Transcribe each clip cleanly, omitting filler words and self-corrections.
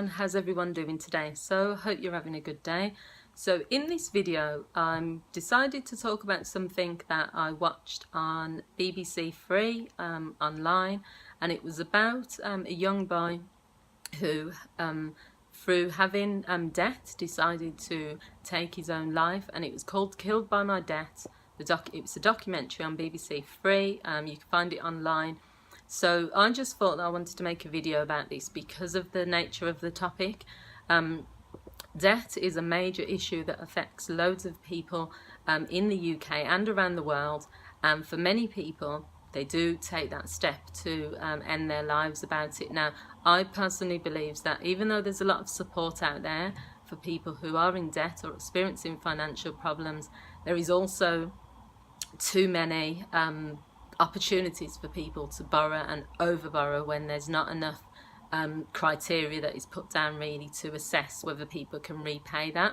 How's everyone doing today? So hope you're having a good day. So in this video I'm decided to talk about something that I watched on BBC Three online, and it was about a young boy who through having debt decided to take his own life, and it was called Killed by My Debt. It was a documentary on BBC Three. You can find it online. So I just thought that I wanted to make a video about this because of the nature of the topic. Debt is a major issue that affects loads of people in the UK and around the world, and for many people they do take that step to end their lives about it. Now, I personally believe that even though there's a lot of support out there for people who are in debt or experiencing financial problems, there is also too many opportunities for people to borrow and overborrow when there's not enough criteria that is put down really to assess whether people can repay that.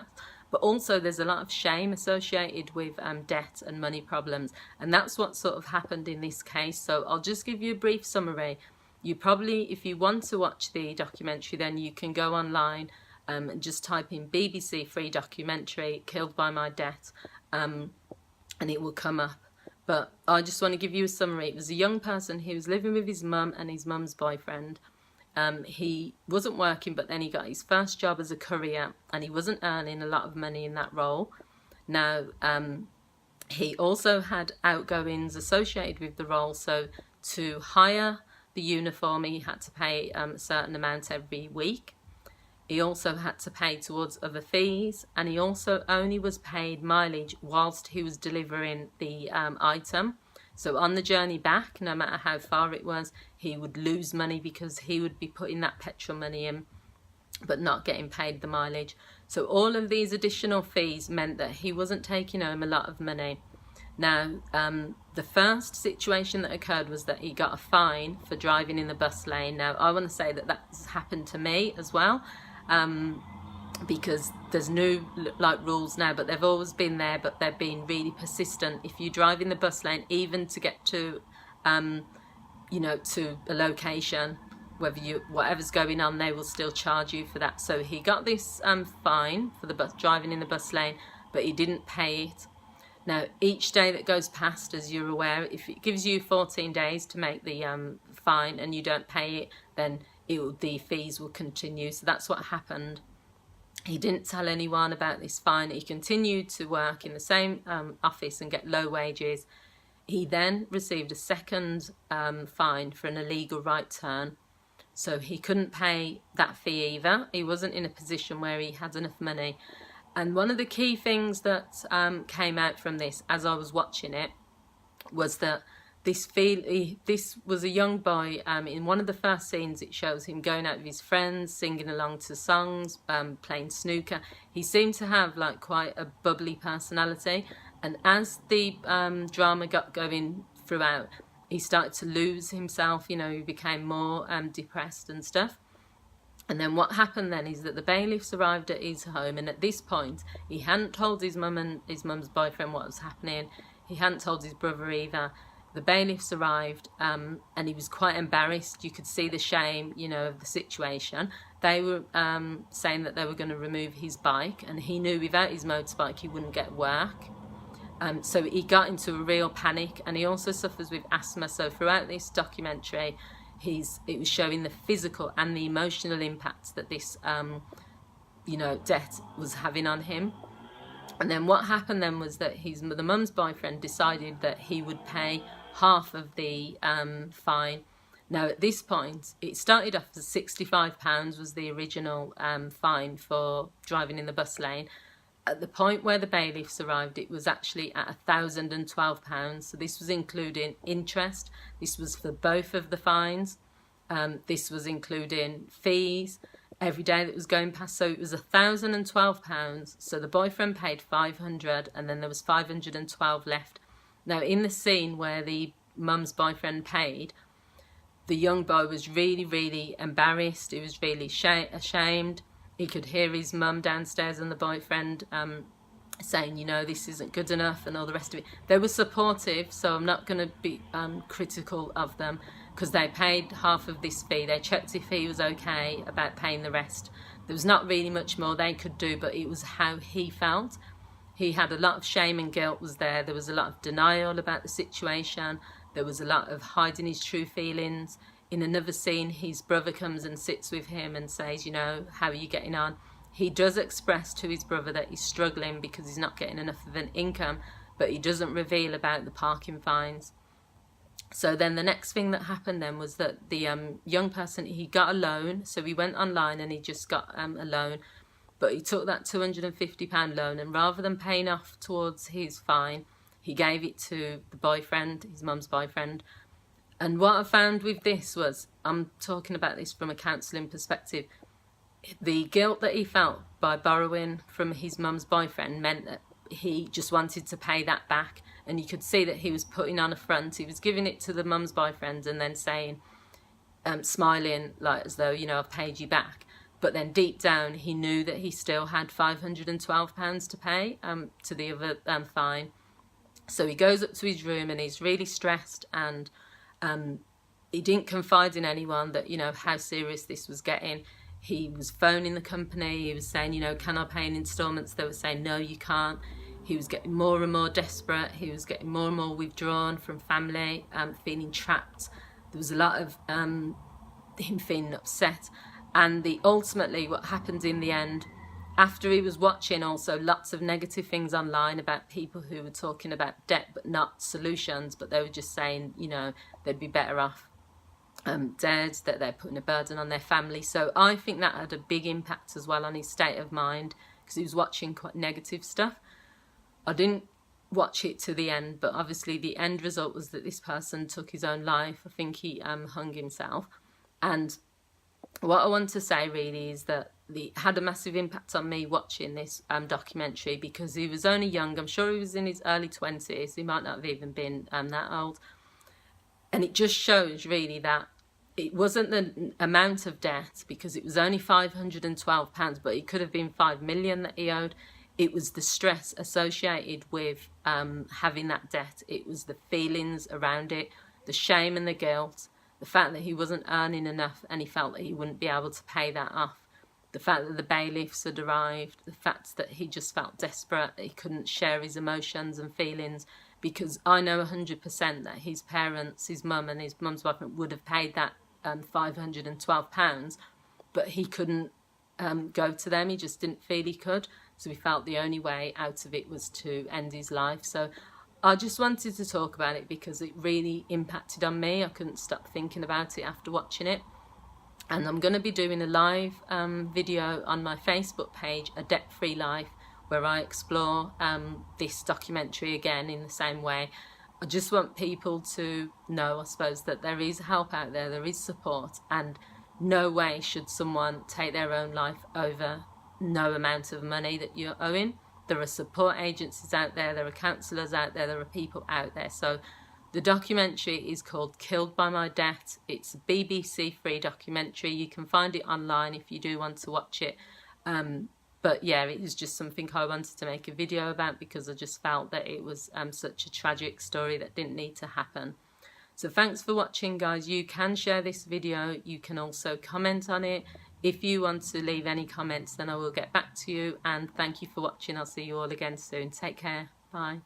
But also there's a lot of shame associated with debt and money problems, and that's what sort of happened in this case. So I'll just give you a brief summary. You probably, if you want to watch the documentary, then you can go online and just type in BBC Three documentary Killed by My Debt, and it will come up. But I just want to give you a summary. It was a young person who was living with his mum and his mum's boyfriend. He wasn't working, but then he got his first job as a courier, and he wasn't earning a lot of money in that role. Now, he also had outgoings associated with the role, so to hire the uniform he had to pay a certain amount every week. He also had to pay towards other fees, and he also only was paid mileage whilst he was delivering the item. So on the journey back, no matter how far it was, he would lose money because he would be putting that petrol money in but not getting paid the mileage. So all of these additional fees meant that he wasn't taking home a lot of money. Now, the first situation that occurred was that he got a fine for driving in the bus lane. Now, I want to say that that's happened to me as well. Because there's new rules now, but they've always been there, but they've been really persistent. If you drive in the bus lane, even to get to to a location, whatever's going on, they will still charge you for that. So he got this fine for the driving in the bus lane, but he didn't pay it. Now, each day that goes past, as you're aware, if it gives you 14 days to make the fine and you don't pay it, then the fees will continue. So that's what happened. He didn't tell anyone about this fine. He continued to work in the same office and get low wages. He then received a second fine for an illegal right turn. So he couldn't pay that fee either. He wasn't in a position where he had enough money. And one of the key things that came out from this as I was watching it was that this was a young boy. In one of the first scenes, it shows him going out with his friends, singing along to songs, playing snooker. He seemed to have quite a bubbly personality, and as the drama got going throughout, he started to lose himself. He became more depressed and stuff. And then what happened then is that the bailiffs arrived at his home, and at this point he hadn't told his mum and his mum's boyfriend what was happening. He hadn't told his brother either. The bailiffs arrived, and he was quite embarrassed. You could see the shame, of the situation. They were saying that they were going to remove his bike, and he knew without his motorbike he wouldn't get work. So he got into a real panic, and he also suffers with asthma. So throughout this documentary, it was showing the physical and the emotional impacts that this, debt was having on him. And then what happened then was that the mum's boyfriend decided that he would pay half of the fine. Now, at this point, it started off as £65 was the original fine for driving in the bus lane. At the point where the bailiffs arrived, it was actually at £1,012. So this was including interest. This was for both of the fines. This was including fees every day that was going past. So it was £1,012. So the boyfriend paid £500, and then there was £512 left. Now, in the scene where the mum's boyfriend paid, the young boy was really, really embarrassed. He was really ashamed. He could hear his mum downstairs and the boyfriend saying, this isn't good enough and all the rest of it. They were supportive, so I'm not going to be critical of them. because they paid half of this fee. They checked if he was okay about paying the rest. There was not really much more they could do, but it was how he felt. He had a lot of shame and guilt was there. There was a lot of denial about the situation. There was a lot of hiding his true feelings. In another scene, his brother comes and sits with him and says, you know, how are you getting on? He does express to his brother that he's struggling because he's not getting enough of an income, but he doesn't reveal about the parking fines. So then the next thing that happened then was that the young person, he got a loan. So he went online and he just got a loan. But he took that £250 loan, and rather than paying off towards his fine, he gave it to the boyfriend, his mum's boyfriend. And what I found with this was, I'm talking about this from a counselling perspective, the guilt that he felt by borrowing from his mum's boyfriend meant that he just wanted to pay that back. And you could see that he was putting on a front. He was giving it to the mum's boyfriend and then saying, smiling like as though, you know, I've paid you back. But then deep down, he knew that he still had £512 to pay to the other fine. So he goes up to his room and he's really stressed, and he didn't confide in anyone that, you know, how serious this was getting. He was phoning the company. He was saying, you know, can I pay in instalments? They were saying, no, you can't. He was getting more and more desperate. He was getting more and more withdrawn from family, feeling trapped. There was a lot of him feeling upset. And ultimately what happened in the end, after he was watching also lots of negative things online about people who were talking about debt but not solutions, but they were just saying, you know, they'd be better off dead, that they're putting a burden on their family. So I think that had a big impact as well on his state of mind, because he was watching quite negative stuff. I didn't watch it to the end, but obviously the end result was that this person took his own life. I think he hung himself. And what I want to say really is that it had a massive impact on me watching this documentary, because he was only young. I'm sure he was in his early 20s. He might not have even been that old. And it just shows really that it wasn't the amount of debt, because it was only £512, but it could have been 5 million that he owed. It was the stress associated with having that debt. It was the feelings around it, the shame and the guilt. The fact that he wasn't earning enough and he felt that he wouldn't be able to pay that off. The fact that the bailiffs had arrived. The fact that he just felt desperate, that he couldn't share his emotions and feelings. Because I know 100% that his parents, his mum and his mum's boyfriend would have paid that £512, but he couldn't go to them. He just didn't feel he could. So he felt the only way out of it was to end his life. So I just wanted to talk about it because it really impacted on me. I couldn't stop thinking about it after watching it. And I'm going to be doing a live video on my Facebook page, A Debt-Free Life, where I explore this documentary again in the same way. I just want people to know, I suppose, that there is help out there, there is support, and no way should someone take their own life over no amount of money that you're owing. There are support agencies out there, there are counsellors out there, there are people out there. So the documentary is called Killed by My Debt. It's a BBC free documentary. You can find it online if you do want to watch it. But yeah, it was just something I wanted to make a video about because I just felt that it was such a tragic story that didn't need to happen. So thanks for watching, guys. You can share this video. You can also comment on it. If you want to leave any comments, then I will get back to you. And thank you for watching. I'll see you all again soon. Take care. Bye.